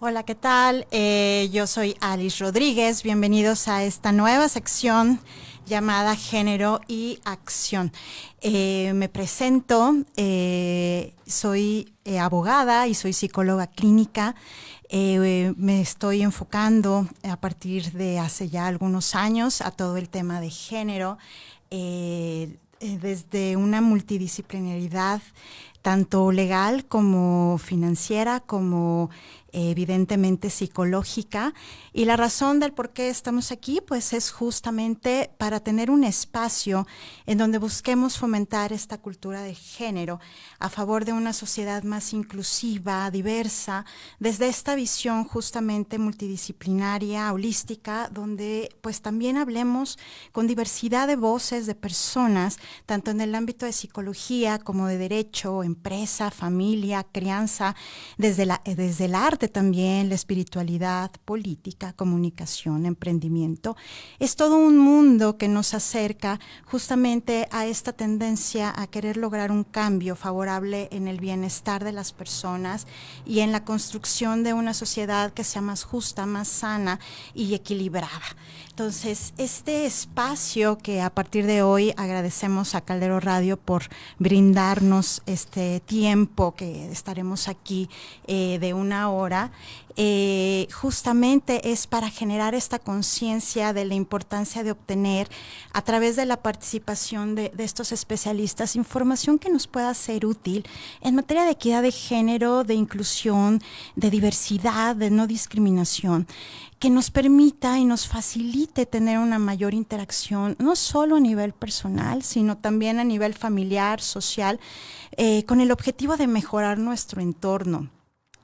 Hola, ¿qué tal? Yo soy Alice Rodríguez. Bienvenidos a esta nueva sección llamada Género y Acción. Me presento, soy abogada y soy psicóloga clínica. Me estoy enfocando a partir de hace ya algunos años a todo el tema de género, desde una multidisciplinaridad tanto legal como financiera, como evidentemente psicológica. Y la razón del por qué estamos aquí, pues es justamente para tener un espacio en donde busquemos fomentar esta cultura de género a favor de una sociedad más inclusiva, diversa, desde esta visión justamente multidisciplinaria, holística, donde pues también hablemos con diversidad de voces, de personas, tanto en el ámbito de psicología como de derecho, empresa, familia, crianza, desde el arte también, la espiritualidad, política, comunicación, emprendimiento. Es todo un mundo que nos acerca justamente a esta tendencia a querer lograr un cambio favorable en el bienestar de las personas y en la construcción de una sociedad que sea más justa, más sana y equilibrada. Entonces, este espacio que a partir de hoy agradecemos a Caldero Radio por brindarnos este tiempo que estaremos aquí de una hora, justamente es para generar esta conciencia de la importancia de obtener a través de la participación de estos especialistas información que nos pueda ser útil en materia de equidad de género, de inclusión, de diversidad, de no discriminación, que nos permita y nos facilite tener una mayor interacción, no solo a nivel personal, sino también a nivel familiar, social, con el objetivo de mejorar nuestro entorno,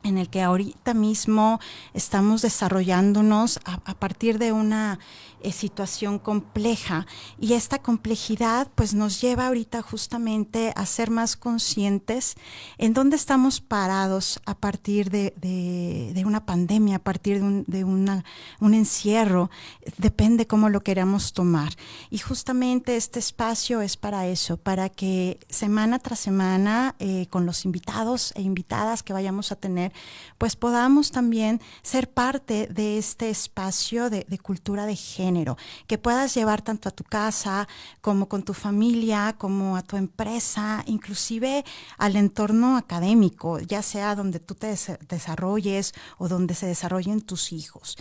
en el que ahorita mismo estamos desarrollándonos a partir de una situación compleja, y esta complejidad pues nos lleva ahorita justamente a ser más conscientes en dónde estamos parados a partir de una pandemia, a partir de un encierro, depende cómo lo queramos tomar. Y justamente este espacio es para eso, para que semana tras semana con los invitados e invitadas que vayamos a tener, pues podamos también ser parte de este espacio de cultura de género, que puedas llevar tanto a tu casa como con tu familia, como a tu empresa, inclusive al entorno académico, ya sea donde tú te desarrolles o donde se desarrollen tus hijos.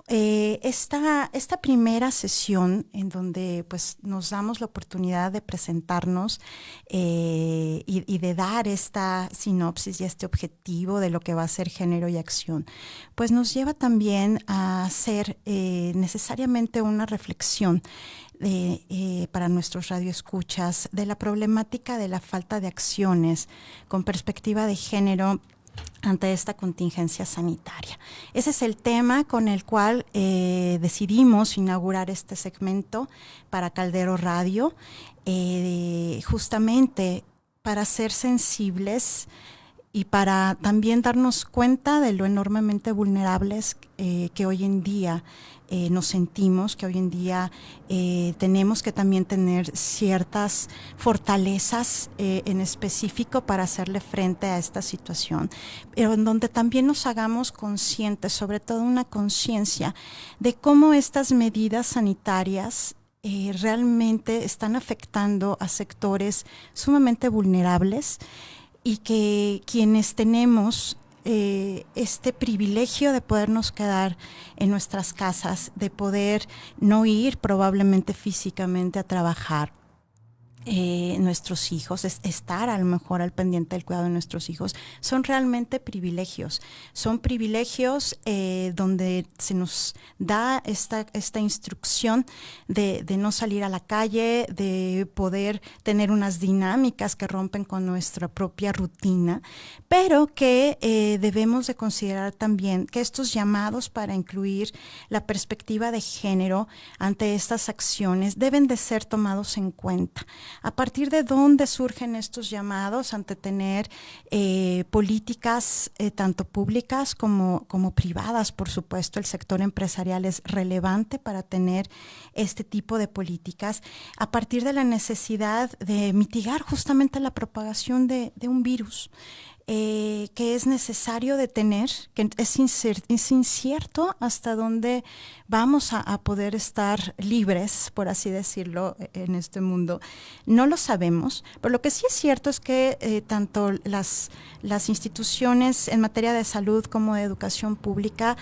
Esta primera sesión en donde pues nos damos la oportunidad de presentarnos y de dar esta sinopsis y este objetivo de lo que va a ser género y acción, pues nos lleva también a hacer necesariamente una reflexión para nuestros radioescuchas de la problemática de la falta de acciones con perspectiva de género ante esta contingencia sanitaria. Ese es el tema con el cual decidimos inaugurar este segmento para Caldero Radio, justamente para ser sensibles y para también darnos cuenta de lo enormemente vulnerables que hoy en día nos sentimos, que hoy en día tenemos que también tener ciertas fortalezas en específico para hacerle frente a esta situación, pero en donde también nos hagamos conscientes, sobre todo una conciencia de cómo estas medidas sanitarias realmente están afectando a sectores sumamente vulnerables, y que quienes tenemos este privilegio de podernos quedar en nuestras casas, de poder no ir probablemente físicamente a trabajar, nuestros hijos, estar a lo mejor al pendiente del cuidado de nuestros hijos, son realmente privilegios. Son privilegios donde se nos da esta instrucción de no salir a la calle, de poder tener unas dinámicas que rompen con nuestra propia rutina, pero que debemos de considerar también que estos llamados para incluir la perspectiva de género ante estas acciones deben de ser tomados en cuenta. ¿A partir de dónde surgen estos llamados ante tener políticas tanto públicas como privadas? Por supuesto, el sector empresarial es relevante para tener este tipo de políticas a partir de la necesidad de mitigar justamente la propagación de un virus. que es necesario detener, que es incierto hasta dónde vamos a poder estar libres, por así decirlo, en este mundo. No lo sabemos, pero lo que sí es cierto es que tanto las instituciones en materia de salud como de educación pública,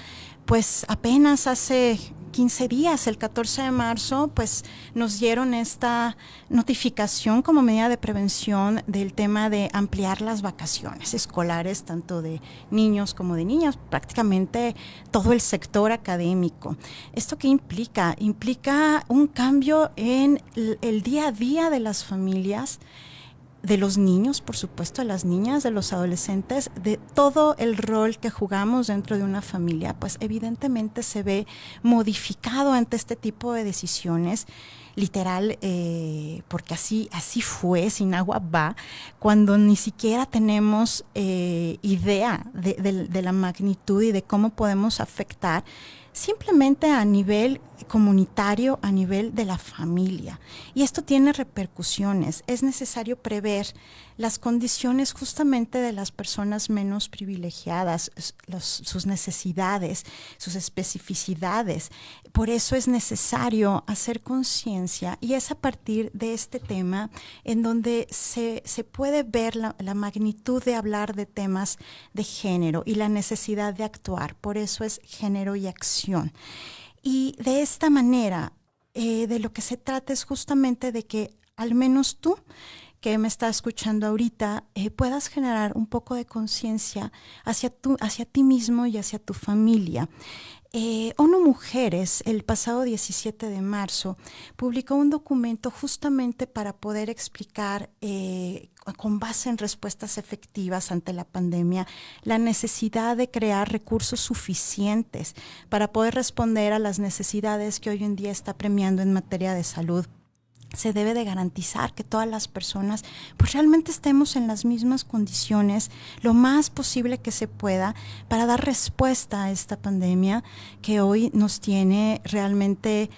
pues apenas hace 15 días, el 14 de marzo, pues nos dieron esta notificación como medida de prevención del tema de ampliar las vacaciones escolares, tanto de niños como de niñas, prácticamente todo el sector académico. ¿Esto qué implica? Implica un cambio en el día a día de las familias, de los niños, por supuesto, de las niñas, de los adolescentes, de todo el rol que jugamos dentro de una familia, pues evidentemente se ve modificado ante este tipo de decisiones, literal, porque así fue, sin agua va, cuando ni siquiera tenemos idea de la magnitud y de cómo podemos afectar simplemente a nivel comunitario, a nivel de la familia. Y esto tiene repercusiones. Es necesario prever las condiciones justamente de las personas menos privilegiadas, sus necesidades, sus especificidades. Por eso es necesario hacer conciencia, y es a partir de este tema en donde se puede ver la magnitud de hablar de temas de género y la necesidad de actuar. Por eso es género y acción. Y de esta manera, de lo que se trata es justamente de que al menos tú, que me estás escuchando ahorita, puedas generar un poco de conciencia hacia ti mismo y hacia tu familia. ONU Mujeres, el pasado 17 de marzo, publicó un documento justamente para poder explicar, con base en respuestas efectivas ante la pandemia, la necesidad de crear recursos suficientes para poder responder a las necesidades que hoy en día está premiando en materia de salud. Se debe de garantizar que todas las personas pues realmente estemos en las mismas condiciones lo más posible que se pueda para dar respuesta a esta pandemia que hoy nos tiene realmente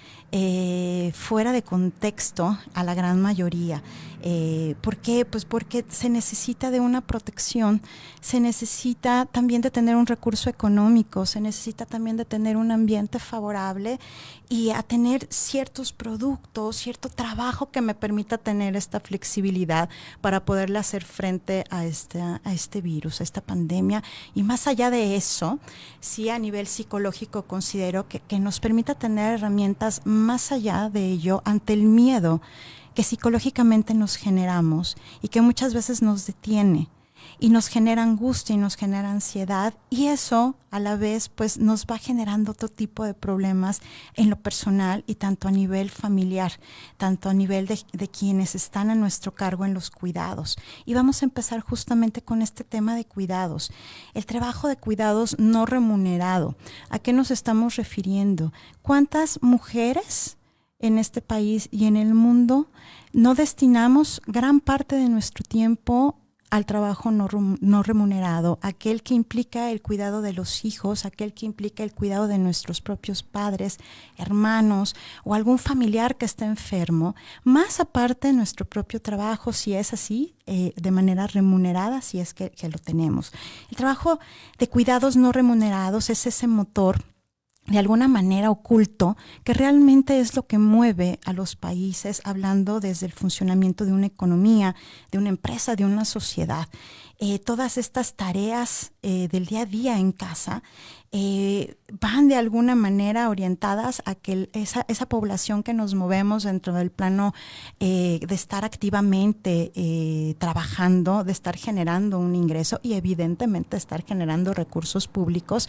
fuera de contexto a la gran mayoría. ¿Por qué? Pues porque se necesita de una protección, se necesita también de tener un recurso económico, se necesita también de tener un ambiente favorable y a tener ciertos productos, cierto trabajo que me permita tener esta flexibilidad para poderle hacer frente a este virus, a esta pandemia. Y más allá de eso, sí, a nivel psicológico considero que nos permita tener herramientas más allá de ello ante el miedo que psicológicamente nos generamos y que muchas veces nos detiene y nos genera angustia y nos genera ansiedad, y eso a la vez pues nos va generando otro tipo de problemas en lo personal y tanto a nivel familiar, tanto a nivel de quienes están a nuestro cargo en los cuidados. Y vamos a empezar justamente con este tema de cuidados, el trabajo de cuidados no remunerado. ¿A qué nos estamos refiriendo? ¿Cuántas mujeres en este país y en el mundo no destinamos gran parte de nuestro tiempo al trabajo no remunerado, aquel que implica el cuidado de los hijos, aquel que implica el cuidado de nuestros propios padres, hermanos o algún familiar que esté enfermo, más aparte de nuestro propio trabajo, si es así, de manera remunerada, si es que lo tenemos? El trabajo de cuidados no remunerados es ese motor de alguna manera oculto, que realmente es lo que mueve a los países, hablando desde el funcionamiento de una economía, de una empresa, de una sociedad. Todas estas tareas del día a día en casa van de alguna manera orientadas a que esa población que nos movemos dentro del plano de estar activamente trabajando, de estar generando un ingreso y evidentemente estar generando recursos públicos,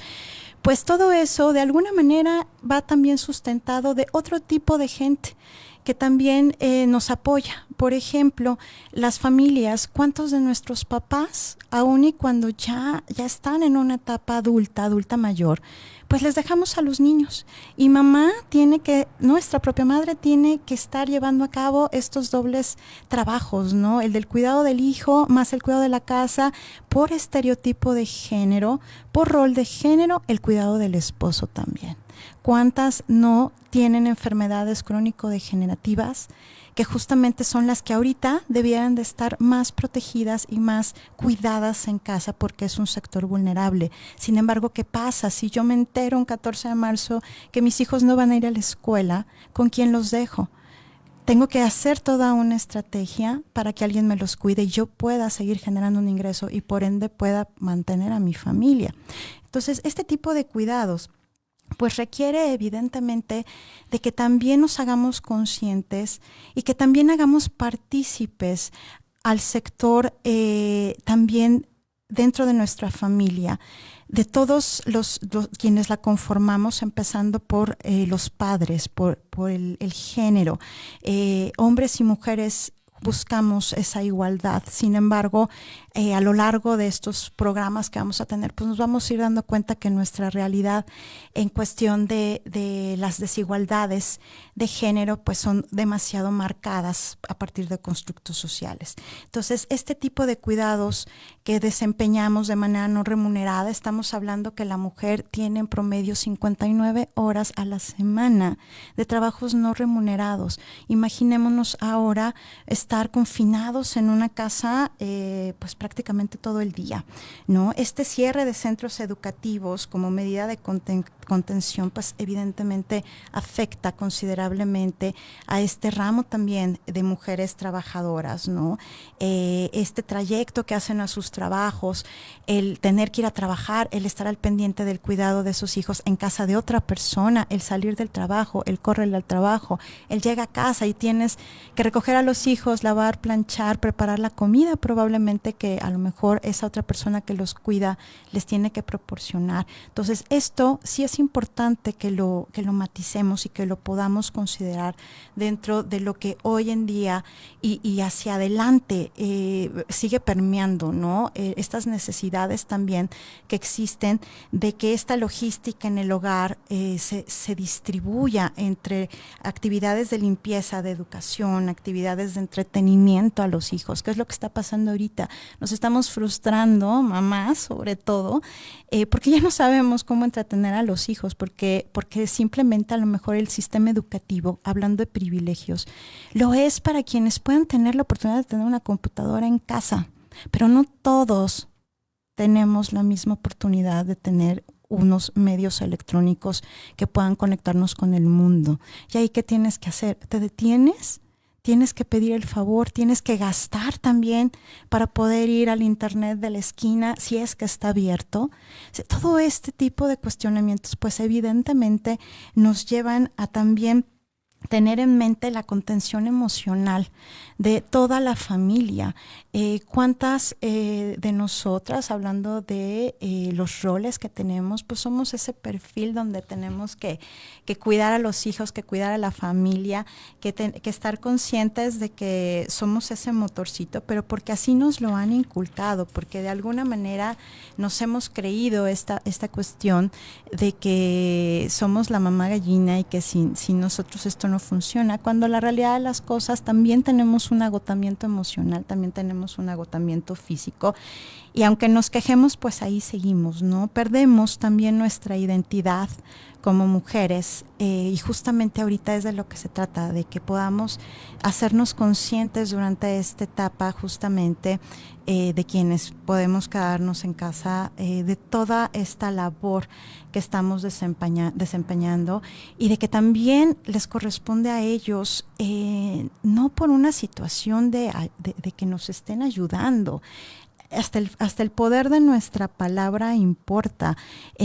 pues todo eso de alguna manera va también sustentado de otro tipo de gente que también nos apoya. Por ejemplo, las familias, ¿cuántos de nuestros papás, aun y cuando ya están en una etapa adulta mayor, pues les dejamos a los niños? Y nuestra propia madre tiene que estar llevando a cabo estos dobles trabajos, ¿no? El del cuidado del hijo más el cuidado de la casa, por estereotipo de género, por rol de género, el cuidado del esposo también. ¿Cuántas no tienen enfermedades crónico-degenerativas que justamente son las que ahorita debieran de estar más protegidas y más cuidadas en casa porque es un sector vulnerable. Sin embargo, ¿qué pasa? Si yo me entero un 14 de marzo que mis hijos no van a ir a la escuela, ¿con quién los dejo? Tengo que hacer toda una estrategia para que alguien me los cuide y yo pueda seguir generando un ingreso y por ende pueda mantener a mi familia. Entonces, este tipo de cuidados pues requiere evidentemente de que también nos hagamos conscientes y que también hagamos partícipes al sector también dentro de nuestra familia, de todos los quienes la conformamos, empezando por los padres, por el género, hombres y mujeres. Buscamos esa igualdad. Sin embargo, a lo largo de estos programas que vamos a tener, pues nos vamos a ir dando cuenta que nuestra realidad en cuestión de las desigualdades de género, pues son demasiado marcadas a partir de constructos sociales. Entonces, este tipo de cuidados que desempeñamos de manera no remunerada, estamos hablando que la mujer tiene en promedio 59 horas a la semana de trabajos no remunerados. Imaginémonos ahora estar confinados en una casa pues prácticamente todo el día, ¿no? Este cierre de centros educativos como medida de contención pues evidentemente afecta considerablemente a este ramo también de mujeres trabajadoras, ¿no? Este trayecto que hacen a sus trabajos, el tener que ir a trabajar, el estar al pendiente del cuidado de sus hijos en casa de otra persona, el salir del trabajo, el correr al trabajo, el llega a casa y tienes que recoger a los hijos, lavar, planchar, preparar la comida probablemente que a lo mejor esa otra persona que los cuida les tiene que proporcionar. Entonces esto sí es importante que lo maticemos y que lo podamos considerar dentro de lo que hoy en día y hacia adelante sigue permeando, ¿no? Estas necesidades también que existen de que esta logística en el hogar se distribuya entre actividades de limpieza, de educación, actividades de entretenimiento a los hijos. ¿Qué es lo que está pasando ahorita? Nos estamos frustrando, mamás sobre todo, porque ya no sabemos cómo entretener a los hijos, porque simplemente a lo mejor el sistema educativo, hablando de privilegios, lo es para quienes puedan tener la oportunidad de tener una computadora en casa, pero no todos tenemos la misma oportunidad de tener unos medios electrónicos que puedan conectarnos con el mundo. ¿Y ahí qué tienes que hacer? ¿Te detienes? Tienes que pedir el favor, tienes que gastar también para poder ir al internet de la esquina si es que está abierto. O sea, todo este tipo de cuestionamientos pues evidentemente nos llevan a también tener en mente la contención emocional de toda la familia. ¿Cuántas de nosotras, hablando de los roles que tenemos, pues somos ese perfil donde tenemos que cuidar a los hijos, que cuidar a la familia, que estar conscientes de que somos ese motorcito, pero porque así nos lo han inculcado, porque de alguna manera nos hemos creído esta cuestión de que somos la mamá gallina y que sin nosotros esto no funciona, cuando la realidad de las cosas también tenemos un agotamiento emocional, también tenemos un agotamiento físico y aunque nos quejemos pues ahí seguimos, ¿no? Perdemos también nuestra identidad como mujeres y justamente ahorita es de lo que se trata, de que podamos hacernos conscientes durante esta etapa justamente de quienes podemos quedarnos en casa, de toda esta labor que estamos desempeñando y de que también les corresponde a ellos, no por una situación de que nos estén ayudando, hasta el poder de nuestra palabra importa.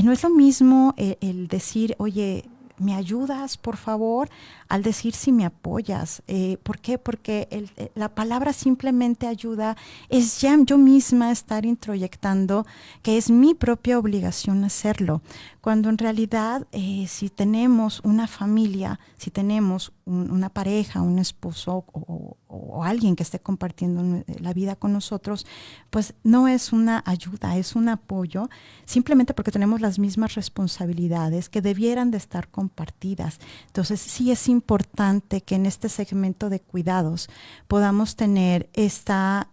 No es lo mismo el decir, oye, ¿me ayudas, por favor? Al decir si me apoyas. ¿Por qué? Porque la palabra simplemente ayuda, es ya yo misma estar introyectando que es mi propia obligación hacerlo. Cuando en realidad, si tenemos una familia, si tenemos una pareja, un esposo o alguien que esté compartiendo la vida con nosotros, pues no es una ayuda, es un apoyo, simplemente porque tenemos las mismas responsabilidades que debieran de estar compartidas. Entonces sí es importante que en este segmento de cuidados podamos tener esta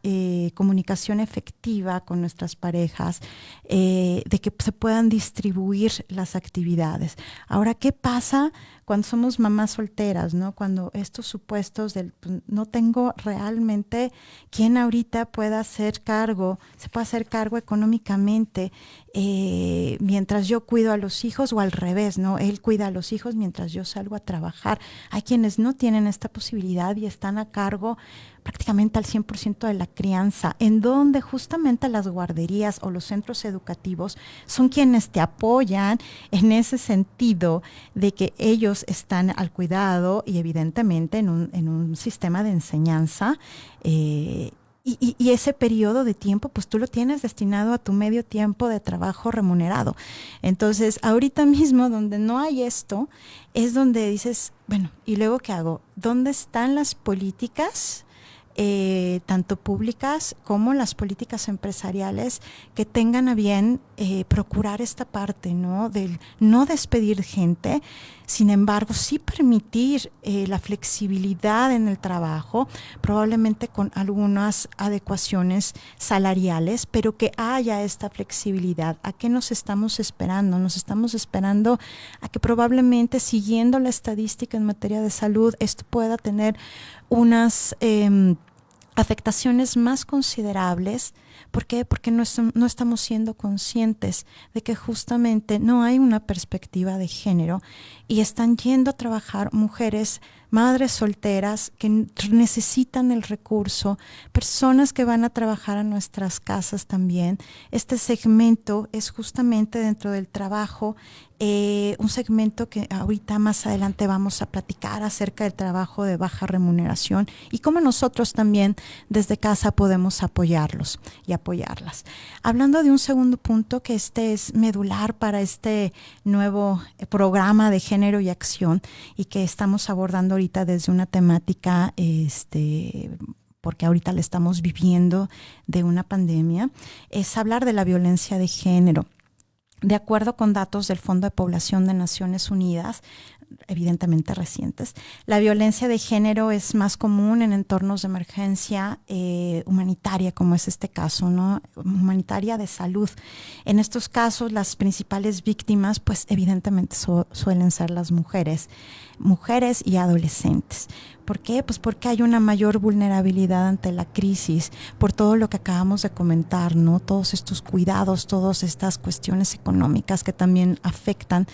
comunicación efectiva con nuestras parejas, de que se puedan distribuir las actividades. Ahora, ¿qué pasa cuando somos mamás solteras, ¿no? ¿no? Cuando estos supuestos del pues, no tengo realmente quien ahorita pueda hacer cargo, se pueda hacer cargo económicamente mientras yo cuido a los hijos o al revés, ¿no? Él cuida a los hijos mientras yo salgo a trabajar. Hay quienes no tienen esta posibilidad y están a cargo prácticamente al 100% de la crianza, en donde justamente las guarderías o los centros educativos son quienes te apoyan en ese sentido de que ellos están al cuidado y evidentemente en un sistema de enseñanza. Y ese periodo de tiempo, pues tú lo tienes destinado a tu medio tiempo de trabajo remunerado. Entonces, ahorita mismo donde no hay esto, es donde dices, bueno, ¿y luego qué hago? ¿Dónde están las políticas? Tanto públicas como las políticas empresariales que tengan a bien procurar esta parte, ¿no? Del no despedir gente, sin embargo, sí permitir la flexibilidad en el trabajo, probablemente con algunas adecuaciones salariales, pero que haya esta flexibilidad. ¿A qué nos estamos esperando? Nos estamos esperando a que probablemente, siguiendo la estadística en materia de salud, esto pueda tener unas afectaciones más considerables. ¿Por qué? Porque no estamos siendo conscientes de que justamente no hay una perspectiva de género y están yendo a trabajar mujeres, madres solteras que necesitan el recurso, personas que van a trabajar a nuestras casas también. Este segmento es justamente dentro del trabajo, un segmento que ahorita más adelante vamos a platicar acerca del trabajo de baja remuneración y cómo nosotros también desde casa podemos apoyarlos y apoyarlas. Hablando de un segundo punto que es medular para este nuevo programa de género y acción y que estamos abordando ahorita desde una temática porque ahorita la estamos viviendo de una pandemia, es hablar de la violencia de género. De acuerdo con datos del Fondo de Población de Naciones Unidas, evidentemente recientes, la violencia de género es más común en entornos de emergencia humanitaria, como es este caso, ¿no? Humanitaria de salud. En estos casos, las principales víctimas, pues evidentemente suelen ser las mujeres y adolescentes. ¿Por qué? Pues porque hay una mayor vulnerabilidad ante la crisis, por todo lo que acabamos de comentar, ¿no? Todos estos cuidados, todas estas cuestiones económicas que también afectan.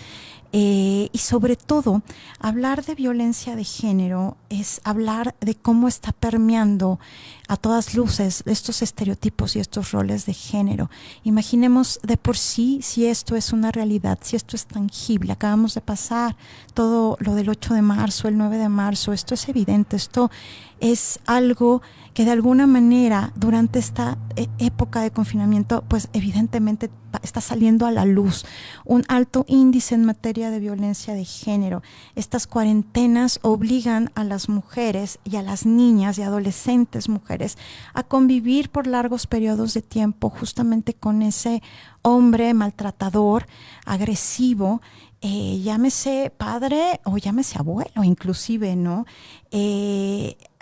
Y sobre todo, hablar de violencia de género es hablar de cómo está permeando a todas luces estos estereotipos y estos roles de género. Imaginemos de por sí si esto es una realidad, si esto es tangible. Acabamos de pasar todo lo del 8 de marzo, el 9 de marzo. Esto es evidente, esto es algo que de alguna manera durante esta época de confinamiento, pues evidentemente está saliendo a la luz un alto índice en materia de violencia de género. Estas cuarentenas obligan a las mujeres y a las niñas y adolescentes mujeres a convivir por largos periodos de tiempo justamente con ese hombre maltratador, agresivo, llámese padre o llámese abuelo inclusive, ¿no?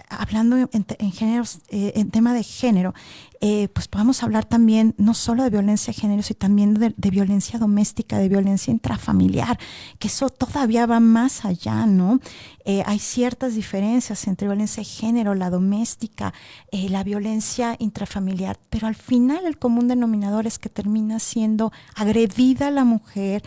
Hablando en géneros, en tema de género, pues podemos hablar también no solo de violencia de género, sino también de violencia doméstica, de violencia intrafamiliar, que eso todavía va más allá, ¿no? Hay ciertas diferencias entre violencia de género, la doméstica, la violencia intrafamiliar, pero al final el común denominador es que termina siendo agredida la mujer,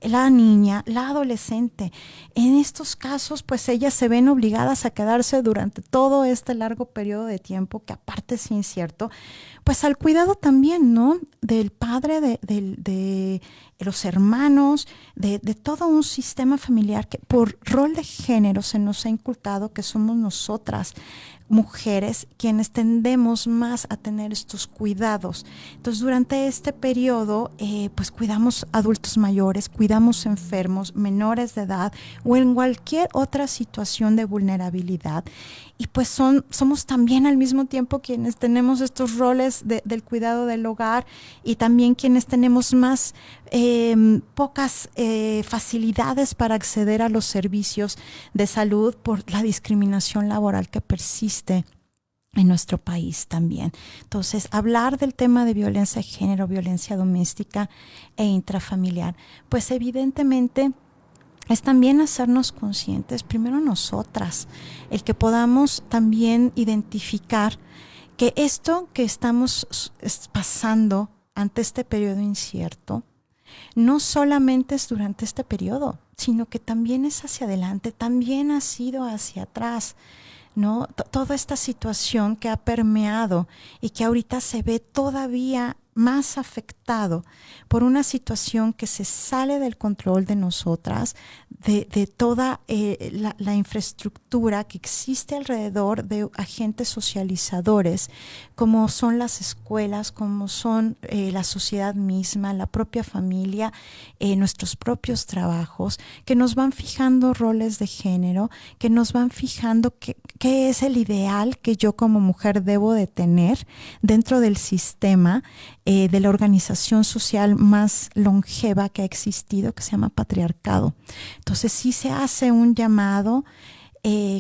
la niña, la adolescente. En estos casos, pues ellas se ven obligadas a quedarse durante todo este largo periodo de tiempo, que aparte es incierto, pues al cuidado también, ¿no? Del padre, de los hermanos, de todo un sistema familiar que por rol de género se nos ha inculcado que somos nosotras, mujeres, quienes tendemos más a tener estos cuidados. Entonces, durante este periodo, pues cuidamos adultos mayores, cuidamos enfermos, menores de edad o en cualquier otra situación de vulnerabilidad. Y pues somos también al mismo tiempo quienes tenemos estos roles del cuidado del hogar y también quienes tenemos más pocas facilidades para acceder a los servicios de salud por la discriminación laboral que persiste en nuestro país también. Entonces, hablar del tema de violencia de género, violencia doméstica e intrafamiliar, pues evidentemente es también hacernos conscientes, primero nosotras, el que podamos también identificar que esto que estamos pasando ante este periodo incierto, no solamente es durante este periodo, sino que también es hacia adelante, también ha sido hacia atrás, ¿no? Toda esta situación que ha permeado y que ahorita se ve todavía más afectado por una situación que se sale del control de nosotras, de toda la infraestructura que existe alrededor de agentes socializadores, como son las escuelas, como son la sociedad misma, la propia familia, nuestros propios trabajos, que nos van fijando roles de género, que nos van fijando qué es el ideal que yo como mujer debo de tener dentro del sistema de la organización social más longeva que ha existido, que se llama patriarcado. Entonces sí se hace un llamado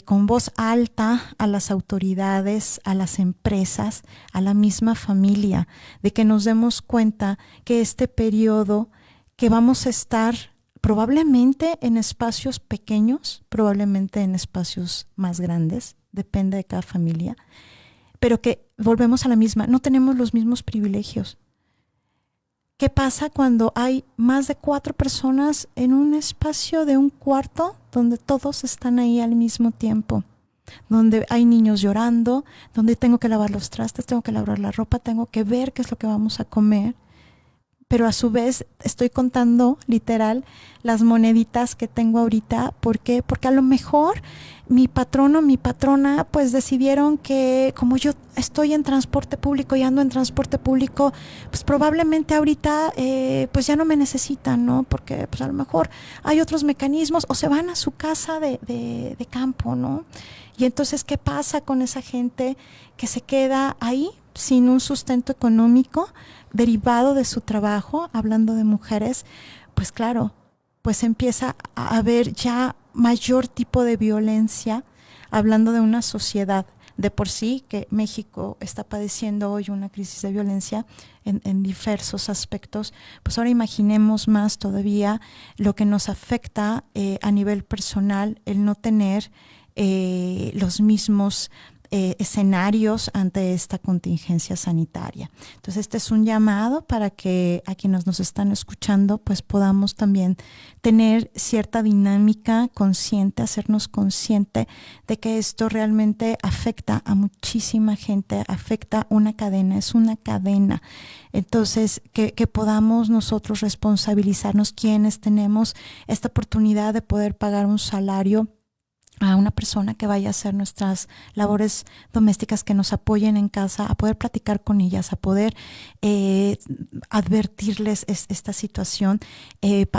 con voz alta a las autoridades, a las empresas, a la misma familia, de que nos demos cuenta que este periodo que vamos a estar probablemente en espacios pequeños, probablemente en espacios más grandes, depende de cada familia, pero que volvemos a la misma, no tenemos los mismos privilegios. ¿Qué pasa cuando hay más de 4 personas en un espacio de un cuarto donde todos están ahí al mismo tiempo? Donde hay niños llorando, donde tengo que lavar los trastes, tengo que lavar la ropa, tengo que ver qué es lo que vamos a comer. Pero a su vez estoy contando literal las moneditas que tengo ahorita. ¿Por qué? Porque a lo mejor mi patrono, mi patrona, pues decidieron que como yo estoy en transporte público y ando en transporte público, pues probablemente ahorita pues ya no me necesitan, ¿no? Porque pues a lo mejor hay otros mecanismos o se van a su casa de campo, ¿no? Y entonces, ¿qué pasa con esa gente que se queda ahí sin un sustento económico derivado de su trabajo? Hablando de mujeres, pues claro, pues empieza a haber ya mayor tipo de violencia, hablando de una sociedad de por sí que México está padeciendo hoy una crisis de violencia en diversos aspectos. Pues ahora imaginemos más todavía lo que nos afecta a nivel personal, el no tener los mismos escenarios ante esta contingencia sanitaria. Entonces este es un llamado para que a quienes nos están escuchando pues podamos también tener cierta dinámica consciente, hacernos consciente de que esto realmente afecta a muchísima gente, afecta una cadena, es una cadena. Entonces que podamos nosotros responsabilizarnos quienes tenemos esta oportunidad de poder pagar un salario a una persona que vaya a hacer nuestras labores domésticas, que nos apoyen en casa, a poder platicar con ellas, a poder advertirles esta situación,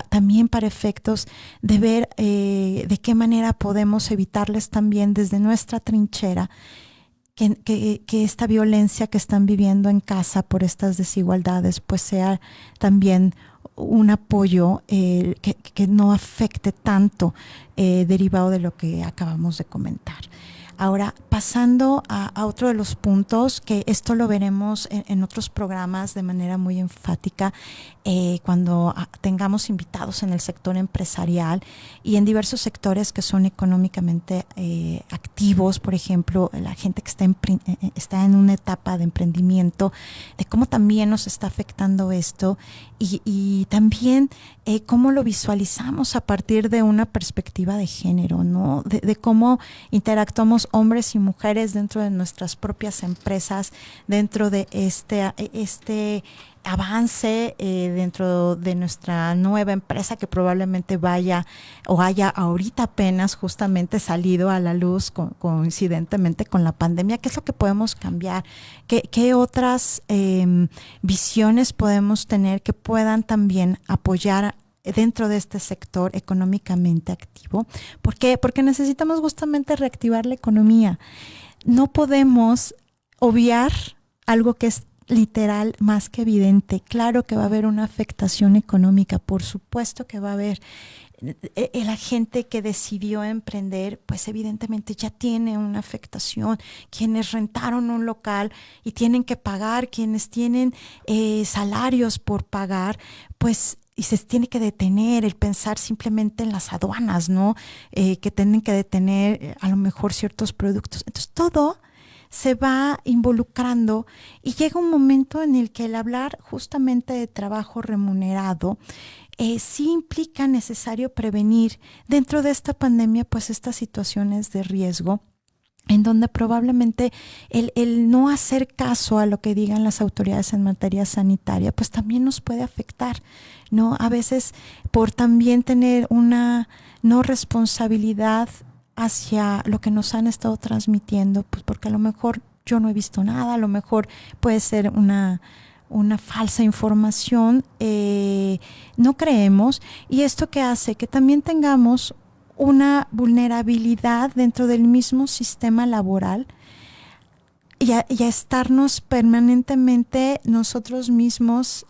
también para efectos de ver de qué manera podemos evitarles también desde nuestra trinchera que esta violencia que están viviendo en casa por estas desigualdades pues sea también un apoyo que no afecte tanto derivado de lo que acabamos de comentar. Ahora, pasando a otro de los puntos, que esto lo veremos en otros programas de manera muy enfática, cuando tengamos invitados en el sector empresarial y en diversos sectores que son económicamente activos, por ejemplo, la gente que está en una etapa de emprendimiento, de cómo también nos está afectando esto y también cómo lo visualizamos a partir de una perspectiva de género, ¿no? De cómo interactuamos hombres y mujeres dentro de nuestras propias empresas, dentro de este avance dentro de nuestra nueva empresa que probablemente vaya o haya ahorita apenas justamente salido a la luz coincidentemente con la pandemia. ¿Qué es lo que podemos cambiar? ¿Qué otras visiones podemos tener que puedan también apoyar dentro de este sector económicamente activo? ¿Por qué? Porque necesitamos justamente reactivar la economía. No podemos obviar algo que es literal más que evidente. Claro que va a haber una afectación económica, por supuesto que va a haber. La gente que decidió emprender, pues evidentemente ya tiene una afectación. Quienes rentaron un local y tienen que pagar, quienes tienen salarios por pagar, pues y se tiene que detener el pensar simplemente en las aduanas, ¿no? Que tienen que detener a lo mejor ciertos productos. Entonces todo se va involucrando y llega un momento en el que el hablar justamente de trabajo remunerado sí implica necesario prevenir dentro de esta pandemia pues estas situaciones de riesgo en donde probablemente el no hacer caso a lo que digan las autoridades en materia sanitaria, pues también nos puede afectar, ¿no? A veces por también tener una no responsabilidad hacia lo que nos han estado transmitiendo, pues porque a lo mejor yo no he visto nada, a lo mejor puede ser una falsa información, no creemos, y esto que hace que también tengamos una vulnerabilidad dentro del mismo sistema laboral y a estarnos permanentemente nosotros mismos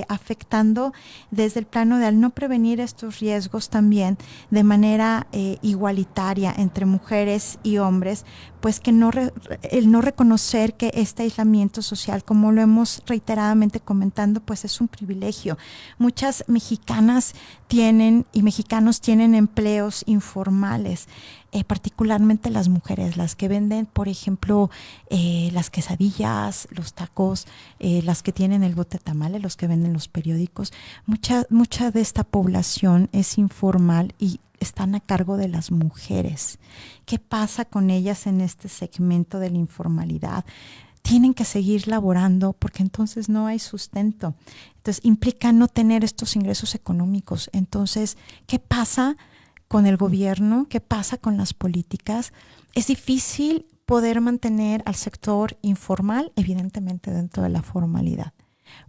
afectando desde el plano de al no prevenir estos riesgos también de manera igualitaria entre mujeres y hombres, pues que el no reconocer que este aislamiento social, como lo hemos reiteradamente comentando, pues es un privilegio. Muchas mexicanas tienen y mexicanos tienen empleos informales, particularmente las mujeres, las que venden, por ejemplo, las quesadillas, los tacos, las que tienen el bote de tamales, los que venden los periódicos. Mucha de esta población es informal y están a cargo de las mujeres. ¿Qué pasa con ellas en este segmento de la informalidad? Tienen que seguir laborando porque entonces no hay sustento. Entonces implica no tener estos ingresos económicos. Entonces, ¿qué pasa con el gobierno? ¿Qué pasa con las políticas? Es difícil poder mantener al sector informal, evidentemente dentro de la formalidad.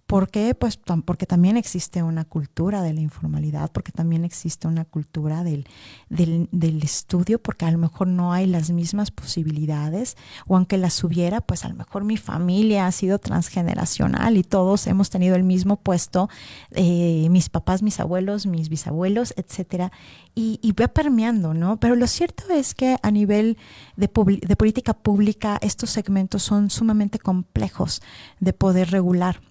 ¿Por qué? Pues porque también existe una cultura de la informalidad, porque también existe una cultura del estudio, porque a lo mejor no hay las mismas posibilidades, o aunque las hubiera, pues a lo mejor mi familia ha sido transgeneracional y todos hemos tenido el mismo puesto, mis papás, mis abuelos, mis bisabuelos, etcétera, y va permeando, ¿no? Pero lo cierto es que a nivel de política pública estos segmentos son sumamente complejos de poder regular,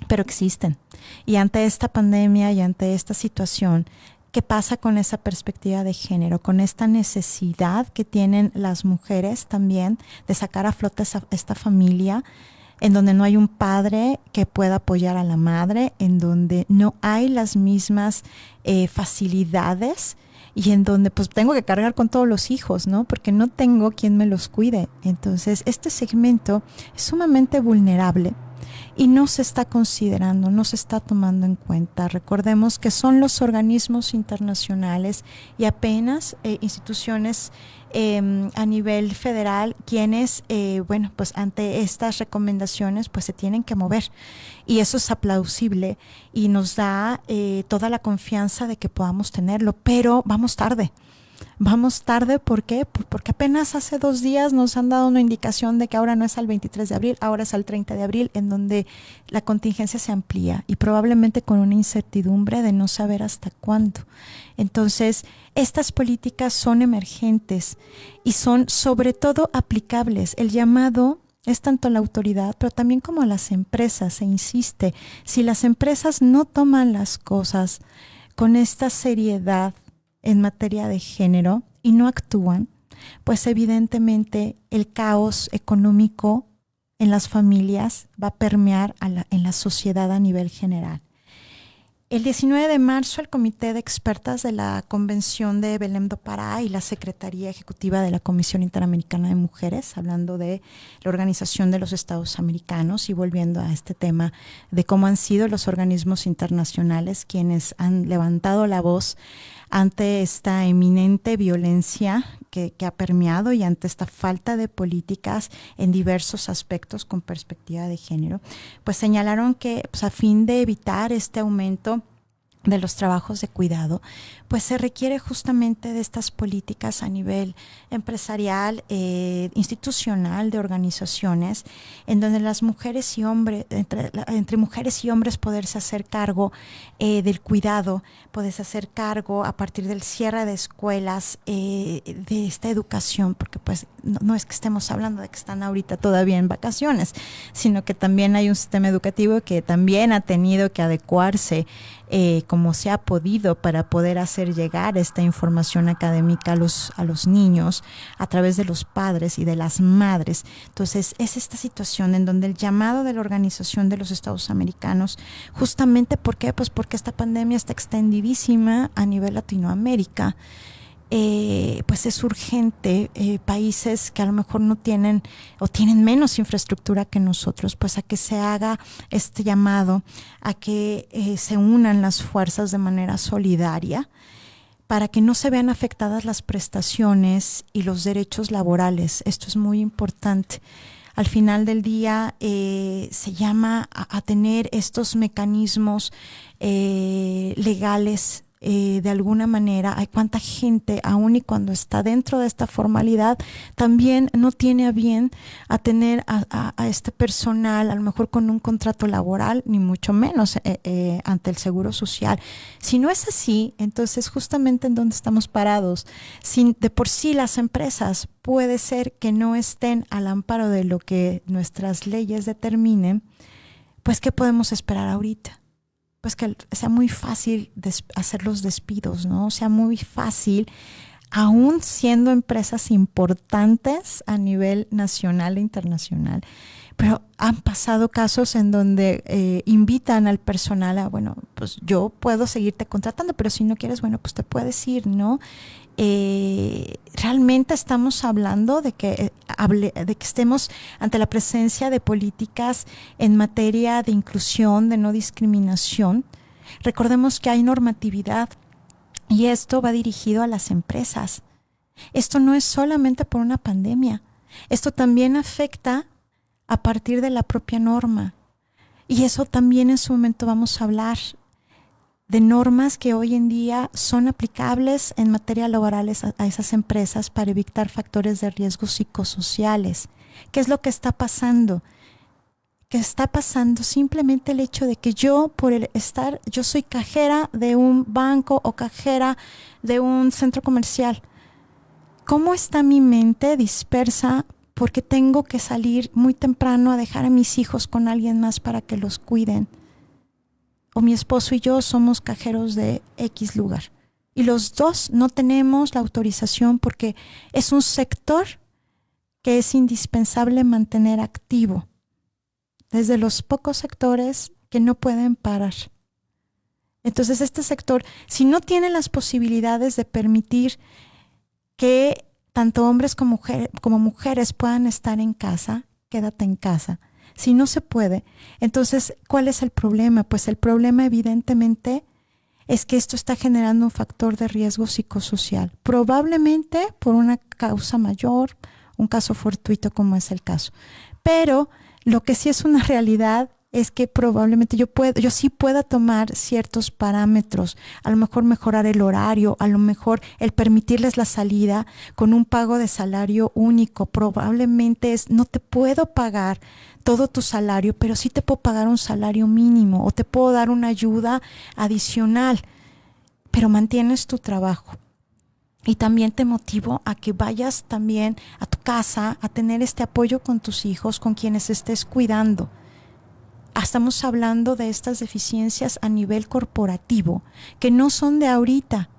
pero existen. Y ante esta pandemia y ante esta situación, ¿qué pasa con esa perspectiva de género? Con esta necesidad que tienen las mujeres también de sacar a flote esta familia, en donde no hay un padre que pueda apoyar a la madre, en donde no hay las mismas facilidades y en donde pues tengo que cargar con todos los hijos, ¿no? Porque no tengo quien me los cuide. Entonces, este segmento es sumamente vulnerable y no se está considerando, no se está tomando en cuenta. Recordemos que son los organismos internacionales y apenas instituciones a nivel federal quienes, bueno, pues ante estas recomendaciones pues se tienen que mover. Y eso es aplausible y nos da toda la confianza de que podamos tenerlo, pero vamos tarde. Vamos tarde, ¿por qué? Porque apenas hace 2 días nos han dado una indicación de que ahora no es al 23 de abril, ahora es al 30 de abril, en donde la contingencia se amplía y probablemente con una incertidumbre de no saber hasta cuándo. Entonces, estas políticas son emergentes y son sobre todo aplicables. El llamado es tanto a la autoridad, pero también como a las empresas, se insiste. Si las empresas no toman las cosas con esta seriedad en materia de género y no actúan, pues evidentemente el caos económico en las familias va a permear en la sociedad a nivel general. El 19 de marzo, el Comité de Expertas de la Convención de Belém do Pará y la Secretaría Ejecutiva de la Comisión Interamericana de Mujeres, hablando de la Organización de los Estados Americanos y volviendo a este tema de cómo han sido los organismos internacionales quienes han levantado la voz ante esta eminente violencia que ha permeado y ante esta falta de políticas en diversos aspectos con perspectiva de género, pues señalaron que pues, a fin de evitar este aumento de los trabajos de cuidado, pues se requiere justamente de estas políticas a nivel empresarial, institucional, de organizaciones, en donde las mujeres y hombres, entre mujeres y hombres poderse hacer cargo del cuidado, poderse hacer cargo a partir del cierre de escuelas, de esta educación, porque pues no es que estemos hablando de que están ahorita todavía en vacaciones, sino que también hay un sistema educativo que también ha tenido que adecuarse como se ha podido para poder hacer llegar esta información académica a los niños a través de los padres y de las madres. Entonces es esta situación en donde el llamado de la Organización de los Estados Americanos, justamente ¿por qué? Pues porque esta pandemia está extendidísima a nivel Latinoamérica. Pues es urgente, países que a lo mejor no tienen o tienen menos infraestructura que nosotros, pues a que se haga este llamado, a que se unan las fuerzas de manera solidaria para que no se vean afectadas las prestaciones y los derechos laborales. Esto es muy importante. Al final del día se llama a tener estos mecanismos legales. De alguna manera, hay cuánta gente, aun y cuando está dentro de esta formalidad, también no tiene a bien a tener a este personal, a lo mejor con un contrato laboral, ni mucho menos ante el Seguro Social. Si no es así, entonces justamente en donde estamos parados, si de por sí las empresas puede ser que no estén al amparo de lo que nuestras leyes determinen, pues ¿qué podemos esperar ahorita? Pues que sea muy fácil hacer los despidos, ¿no? Sea muy fácil, aún siendo empresas importantes a nivel nacional e internacional. Pero han pasado casos en donde invitan al personal a, bueno, pues yo puedo seguirte contratando, pero si no quieres, bueno, pues te puedes ir, ¿no? Realmente estamos hablando de que estemos ante la presencia de políticas en materia de inclusión, de no discriminación. Recordemos que hay normatividad y esto va dirigido a las empresas. Esto no es solamente por una pandemia, esto también afecta a partir de la propia norma. Y eso también en su momento vamos a hablar de normas que hoy en día son aplicables en materia laboral a esas empresas para evitar factores de riesgo psicosociales. ¿Qué es lo que está pasando? Que está pasando simplemente el hecho de que yo soy cajera de un banco o cajera de un centro comercial. ¿Cómo está mi mente dispersa porque tengo que salir muy temprano a dejar a mis hijos con alguien más para que los cuiden? O mi esposo y yo somos cajeros de X lugar. Y los dos no tenemos la autorización porque es un sector que es indispensable mantener activo. Desde los pocos sectores que no pueden parar. Entonces este sector, si no tiene las posibilidades de permitir que tanto hombres como mujeres puedan estar en casa, quédate en casa. Si no se puede, entonces, ¿cuál es el problema? Pues el problema evidentemente es que esto está generando un factor de riesgo psicosocial, probablemente por una causa mayor, un caso fortuito como es el caso. Pero lo que sí es una realidad es que probablemente yo sí pueda tomar ciertos parámetros, a lo mejor mejorar el horario, a lo mejor el permitirles la salida con un pago de salario único, probablemente no te puedo pagar todo tu salario, pero sí te puedo pagar un salario mínimo o te puedo dar una ayuda adicional, pero mantienes tu trabajo. Y también te motivo a que vayas también a tu casa a tener este apoyo con tus hijos, con quienes estés cuidando. Estamos hablando de estas deficiencias a nivel corporativo, que no son de ahorita,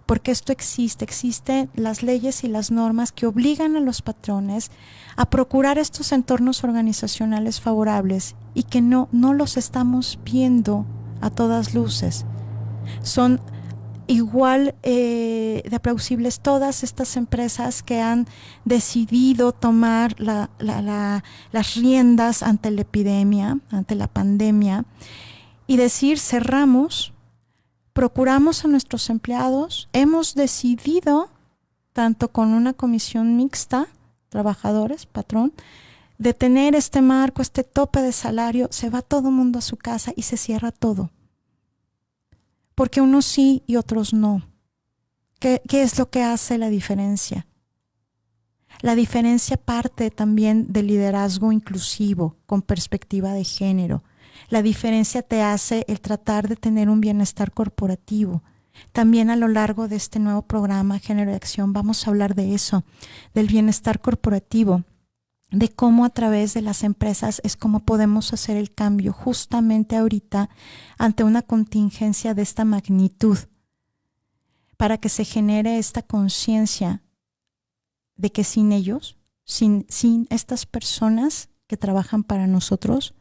porque esto existen las leyes y las normas que obligan a los patrones a procurar estos entornos organizacionales favorables y que no los estamos viendo a todas luces. Son igual de plausibles todas estas empresas que han decidido tomar las riendas ante la epidemia, ante la pandemia, y decir cerramos, procuramos a nuestros empleados, hemos decidido, tanto con una comisión mixta, trabajadores, patrón, de tener este marco, este tope de salario, se va todo el mundo a su casa y se cierra todo. Porque unos sí y otros no. ¿Qué es lo que hace la diferencia? La diferencia parte también del liderazgo inclusivo con perspectiva de género. La diferencia te hace el tratar de tener un bienestar corporativo. También a lo largo de este nuevo programa Género de Acción vamos a hablar de eso, del bienestar corporativo. de cómo a través de las empresas es como podemos hacer el cambio justamente ahorita ante una contingencia de esta magnitud, para que se genere esta conciencia de que sin ellos, sin estas personas que trabajan para nosotros,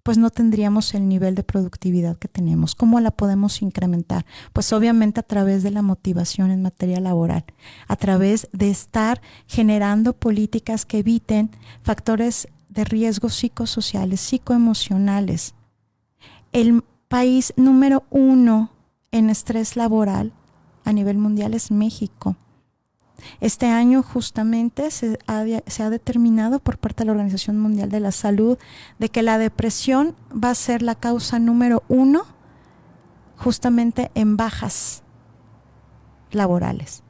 pues no tendríamos el nivel de productividad que tenemos. ¿Cómo la podemos incrementar? Pues obviamente a través de la motivación en materia laboral, a través de estar generando políticas que eviten factores de riesgo psicosociales, psicoemocionales. El país número 1 en estrés laboral a nivel mundial es México. Este año justamente se ha determinado por parte de la Organización Mundial de la Salud de que la depresión va a ser la causa número 1 justamente en bajas laborales.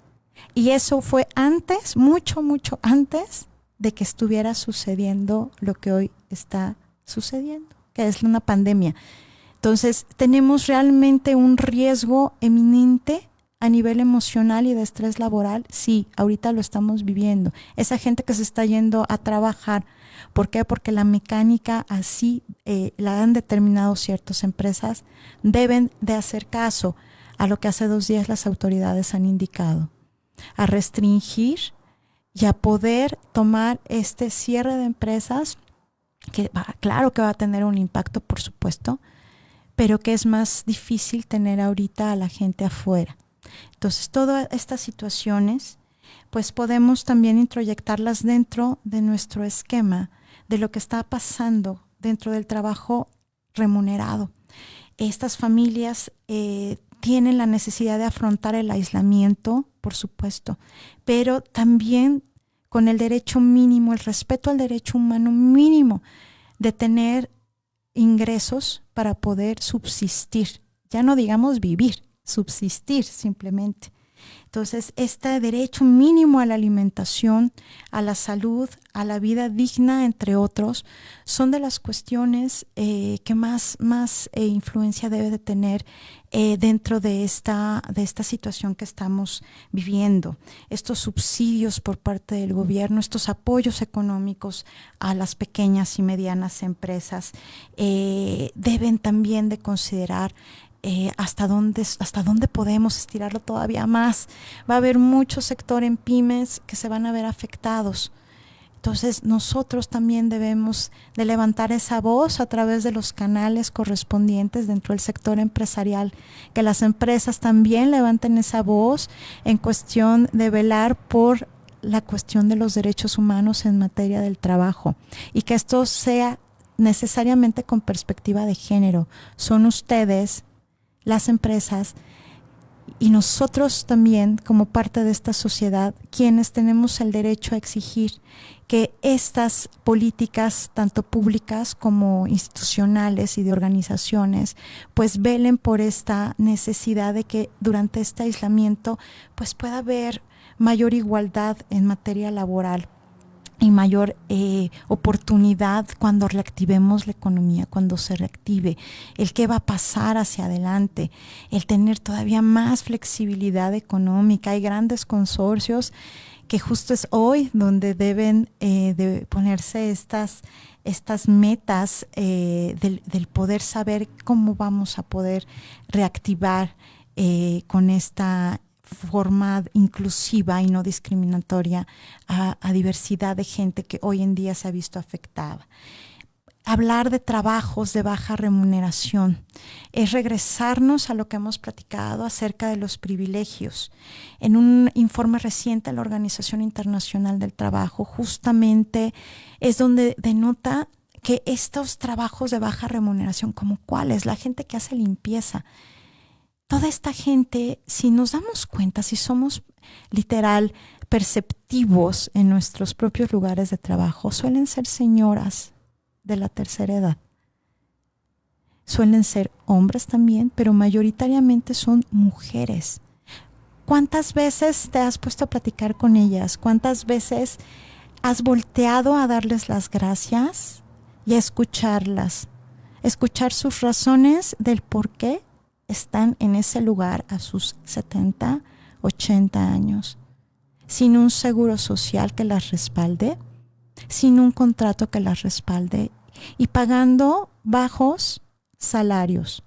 Y eso fue antes, mucho antes de que estuviera sucediendo lo que hoy está sucediendo, que es una pandemia. Entonces, tenemos realmente un riesgo eminente a nivel emocional y de estrés laboral. Sí, ahorita lo estamos viviendo. Esa gente que se está yendo a trabajar, ¿por qué? Porque la mecánica así la han determinado ciertas empresas, deben de hacer caso a lo que hace 2 días las autoridades han indicado, a restringir y a poder tomar este cierre de empresas, que claro que va a tener un impacto, por supuesto, pero que es más difícil tener ahorita a la gente afuera. Entonces, todas estas situaciones, pues podemos también introyectarlas dentro de nuestro esquema de lo que está pasando dentro del trabajo remunerado. Estas familias tienen la necesidad de afrontar el aislamiento, por supuesto, pero también con el derecho mínimo, el respeto al derecho humano mínimo de tener ingresos para poder subsistir, ya no digamos vivir, subsistir simplemente. Entonces, este derecho mínimo a la alimentación, a la salud, a la vida digna, entre otros, son de las cuestiones que más influencia debe de tener dentro de esta situación que estamos viviendo. Estos subsidios por parte del gobierno, estos apoyos económicos a las pequeñas y medianas empresas deben también de considerar hasta dónde podemos estirarlo todavía más. Va a haber mucho sector en pymes que se van a ver afectados. Entonces nosotros también debemos de levantar esa voz a través de los canales correspondientes dentro del sector empresarial, que las empresas también levanten esa voz en cuestión de velar por la cuestión de los derechos humanos en materia del trabajo, y que esto sea necesariamente con perspectiva de género. Son ustedes, las empresas, y nosotros también como parte de esta sociedad quienes tenemos el derecho a exigir que estas políticas, tanto públicas como institucionales y de organizaciones, pues velen por esta necesidad de que durante este aislamiento pues pueda haber mayor igualdad en materia laboral y mayor oportunidad cuando reactivemos la economía, cuando se reactive, el qué va a pasar hacia adelante, el tener todavía más flexibilidad económica. Hay grandes consorcios que justo es hoy donde deben de ponerse estas metas del poder saber cómo vamos a poder reactivar con esta forma inclusiva y no discriminatoria a diversidad de gente que hoy en día se ha visto afectada. Hablar de trabajos de baja remuneración es regresarnos a lo que hemos platicado acerca de los privilegios. En un informe reciente de la Organización Internacional del Trabajo, justamente es donde denota que estos trabajos de baja remuneración, como cuáles, la gente que hace limpieza, toda esta gente, si nos damos cuenta, si somos literal perceptivos en nuestros propios lugares de trabajo, suelen ser señoras de la tercera edad. Suelen ser hombres también, pero mayoritariamente son mujeres. ¿Cuántas veces te has puesto a platicar con ellas? ¿Cuántas veces has volteado a darles las gracias y a escucharlas? Escuchar sus razones del por qué están en ese lugar a sus 70, 80 años, sin un seguro social que las respalde, sin un contrato que las respalde y pagando bajos salarios.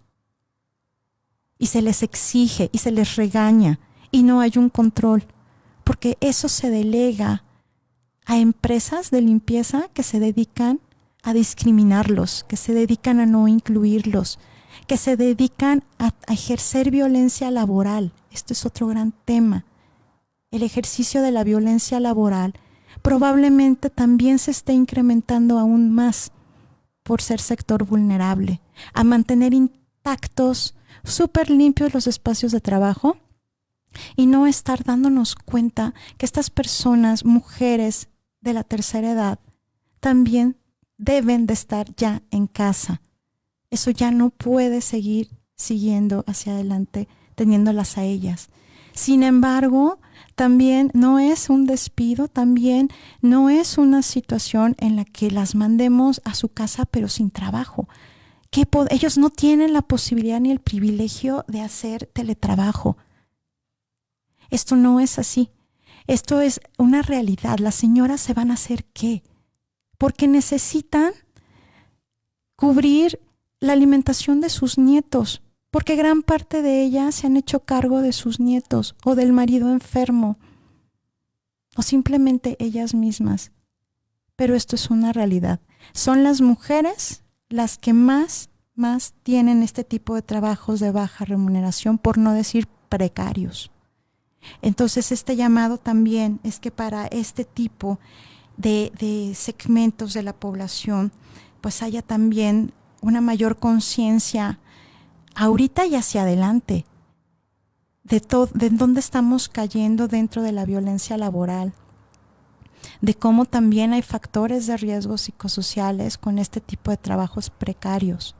Y se les exige y se les regaña y no hay un control, porque eso se delega a empresas de limpieza que se dedican a discriminarlos, que se dedican a no incluirlos, que se dedican a ejercer violencia laboral. Esto es otro gran tema. El ejercicio de la violencia laboral probablemente también se esté incrementando aún más por ser sector vulnerable, a mantener intactos, súper limpios los espacios de trabajo y no estar dándonos cuenta que estas personas, mujeres de la tercera edad, también deben de estar ya en casa. Eso ya no puede seguir siguiendo hacia adelante teniéndolas a ellas. Sin embargo, también no es un despido, también no es una situación en la que las mandemos a su casa pero sin trabajo. Ellos no tienen la posibilidad ni el privilegio de hacer teletrabajo. Esto no es así. Esto es una realidad. Las señoras se van a hacer ¿qué? Porque necesitan cubrir la alimentación de sus nietos, porque gran parte de ellas se han hecho cargo de sus nietos o del marido enfermo o simplemente ellas mismas. Pero esto es una realidad. Son las mujeres las que más tienen este tipo de trabajos de baja remuneración, por no decir precarios. Entonces este llamado también es que para este tipo de segmentos de la población pues haya también una mayor conciencia ahorita y hacia adelante de dónde estamos cayendo dentro de la violencia laboral, de cómo también hay factores de riesgo psicosociales con este tipo de trabajos precarios,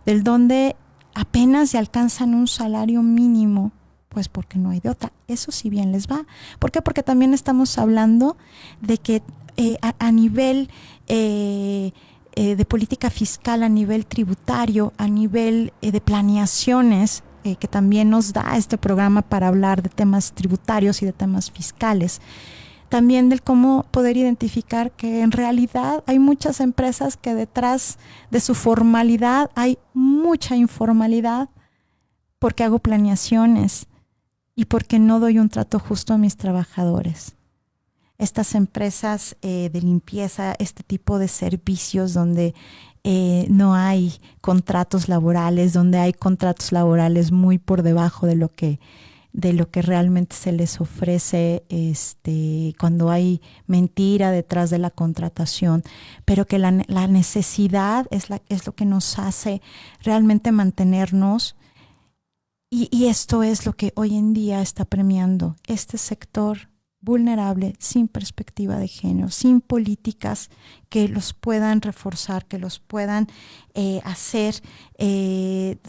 del donde apenas se alcanzan un salario mínimo, pues porque no hay de otra. Eso sí bien les va. ¿Por qué? Porque también estamos hablando de que a nivel de política fiscal, a nivel tributario, a nivel de planeaciones, que también nos da este programa para hablar de temas tributarios y de temas fiscales, también del cómo poder identificar que en realidad hay muchas empresas que detrás de su formalidad hay mucha informalidad, porque hago planeaciones y porque no doy un trato justo a mis trabajadores. Estas empresas de limpieza, este tipo de servicios donde no hay contratos laborales, donde hay contratos laborales muy por debajo de lo que realmente se les ofrece, cuando hay mentira detrás de la contratación, pero que la necesidad es lo que nos hace realmente mantenernos. Y esto es lo que hoy en día está premiando este sector vulnerable, sin perspectiva de género, sin políticas que los puedan reforzar, que los puedan hacer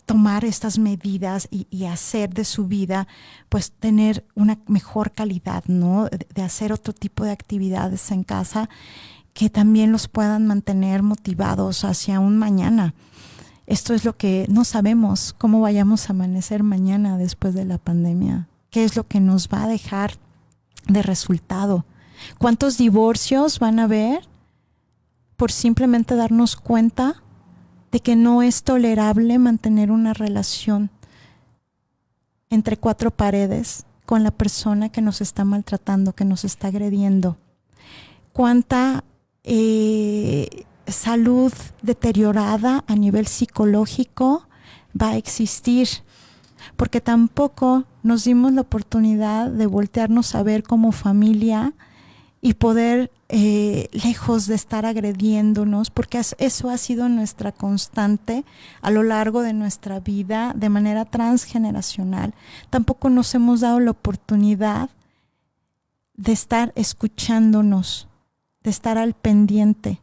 tomar estas medidas y hacer de su vida, pues tener una mejor calidad, ¿no? De hacer otro tipo de actividades en casa que también los puedan mantener motivados hacia un mañana. Esto es lo que no sabemos, cómo vayamos a amanecer mañana después de la pandemia, qué es lo que nos va a dejar de resultado, cuántos divorcios van a haber por simplemente darnos cuenta de que no es tolerable mantener una relación entre cuatro paredes con la persona que nos está maltratando, que nos está agrediendo. Cuánta salud deteriorada a nivel psicológico va a existir, porque tampoco nos dimos la oportunidad de voltearnos a ver como familia y poder, lejos de estar agrediéndonos, porque eso ha sido nuestra constante a lo largo de nuestra vida de manera transgeneracional. Tampoco nos hemos dado la oportunidad de estar escuchándonos, de estar al pendiente,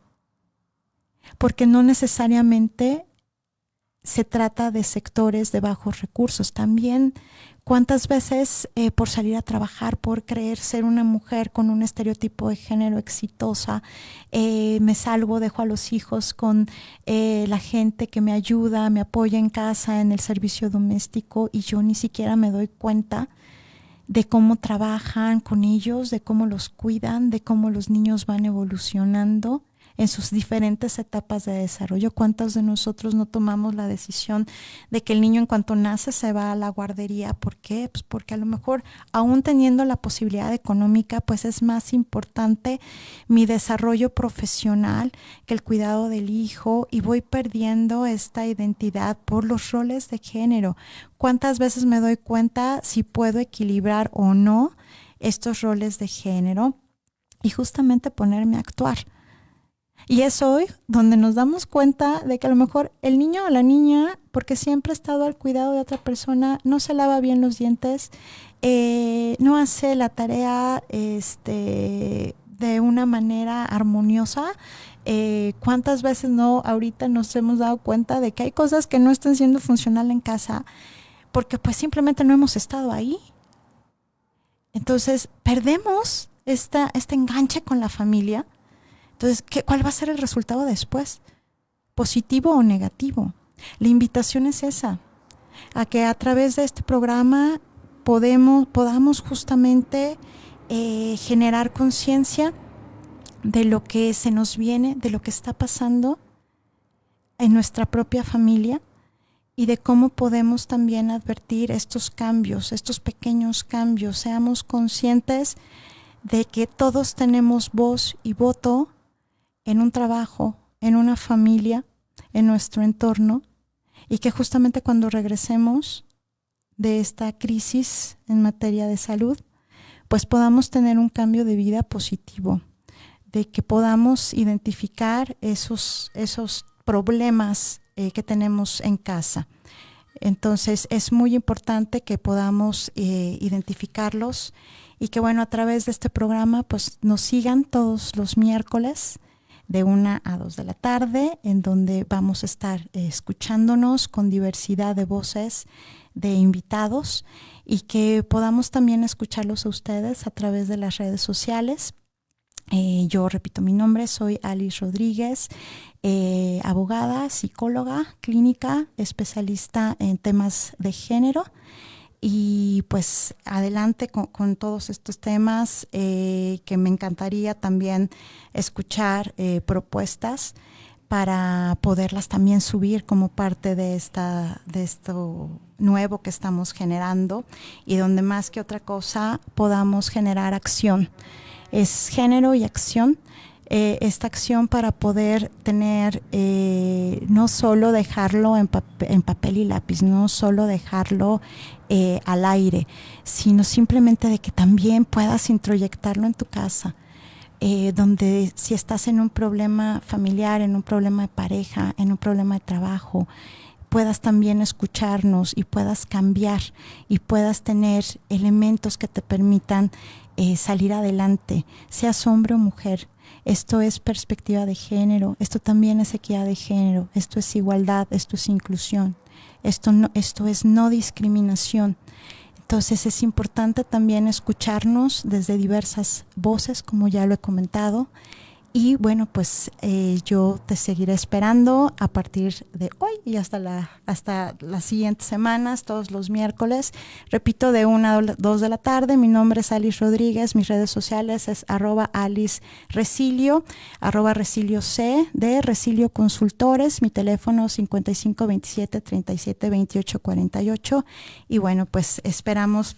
porque no necesariamente se trata de sectores de bajos recursos. También cuántas veces por salir a trabajar, por creer ser una mujer con un estereotipo de género exitosa, me salgo, dejo a los hijos con la gente que me ayuda, me apoya en casa, en el servicio doméstico, y yo ni siquiera me doy cuenta de cómo trabajan con ellos, de cómo los cuidan, de cómo los niños van evolucionando en sus diferentes etapas de desarrollo. ¿Cuántos de nosotros no tomamos la decisión de que el niño en cuanto nace se va a la guardería? ¿Por qué? Pues porque a lo mejor, aún teniendo la posibilidad económica, pues es más importante mi desarrollo profesional que el cuidado del hijo, y voy perdiendo esta identidad por los roles de género. ¿Cuántas veces me doy cuenta si puedo equilibrar o no estos roles de género? Y justamente ponerme a actuar. Y es hoy donde nos damos cuenta de que a lo mejor el niño o la niña, porque siempre ha estado al cuidado de otra persona, no se lava bien los dientes, no hace la tarea de una manera armoniosa. ¿Cuántas veces no ahorita nos hemos dado cuenta de que hay cosas que no están siendo funcionales en casa porque pues simplemente no hemos estado ahí? Entonces perdemos este enganche con la familia. Entonces, ¿cuál va a ser el resultado después? ¿Positivo o negativo? La invitación es esa, a que a través de este programa podamos justamente generar conciencia de lo que se nos viene, de lo que está pasando en nuestra propia familia, y de cómo podemos también advertir estos cambios, estos pequeños cambios. Seamos conscientes de que todos tenemos voz y voto en un trabajo, en una familia, en nuestro entorno, y que justamente cuando regresemos de esta crisis en materia de salud, pues podamos tener un cambio de vida positivo, de que podamos identificar esos problemas que tenemos en casa. Entonces es muy importante que podamos identificarlos, y que bueno, a través de este programa pues nos sigan todos los miércoles de 1 a 2 de la tarde, en donde vamos a estar escuchándonos con diversidad de voces de invitados, y que podamos también escucharlos a ustedes a través de las redes sociales. Yo repito mi nombre, soy Alice Rodríguez, abogada, psicóloga clínica, especialista en temas de género. Y pues adelante con todos estos temas, que me encantaría también escuchar propuestas para poderlas también subir como parte de esto nuevo que estamos generando, y donde más que otra cosa podamos generar acción. Es género y acción. Esta acción para poder tener, no solo dejarlo en papel y lápiz, no solo dejarlo al aire, sino simplemente de que también puedas introyectarlo en tu casa, donde si estás en un problema familiar, en un problema de pareja, en un problema de trabajo, puedas también escucharnos y puedas cambiar y puedas tener elementos que te permitan salir adelante, seas hombre o mujer. Esto es perspectiva de género, esto también es equidad de género, esto es igualdad, esto es inclusión, esto es no discriminación. Entonces es importante también escucharnos desde diversas voces, como ya lo he comentado. Y bueno, pues yo te seguiré esperando a partir de hoy y hasta las siguientes semanas, todos los miércoles. Repito, de 1 a 2 de la tarde. Mi nombre es Alice Rodríguez. Mis redes sociales es @AliceRecilio, @RecilioC de Recilio Consultores. Mi teléfono 55 27 37 28 48. Y bueno, pues esperamos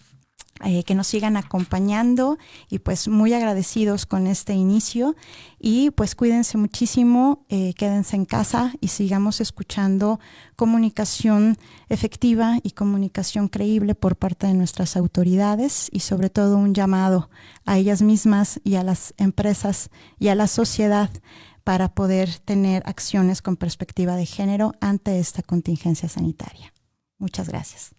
que nos sigan acompañando, y pues muy agradecidos con este inicio, y pues cuídense muchísimo, quédense en casa y sigamos escuchando comunicación efectiva y comunicación creíble por parte de nuestras autoridades, y sobre todo un llamado a ellas mismas y a las empresas y a la sociedad para poder tener acciones con perspectiva de género ante esta contingencia sanitaria. Muchas gracias.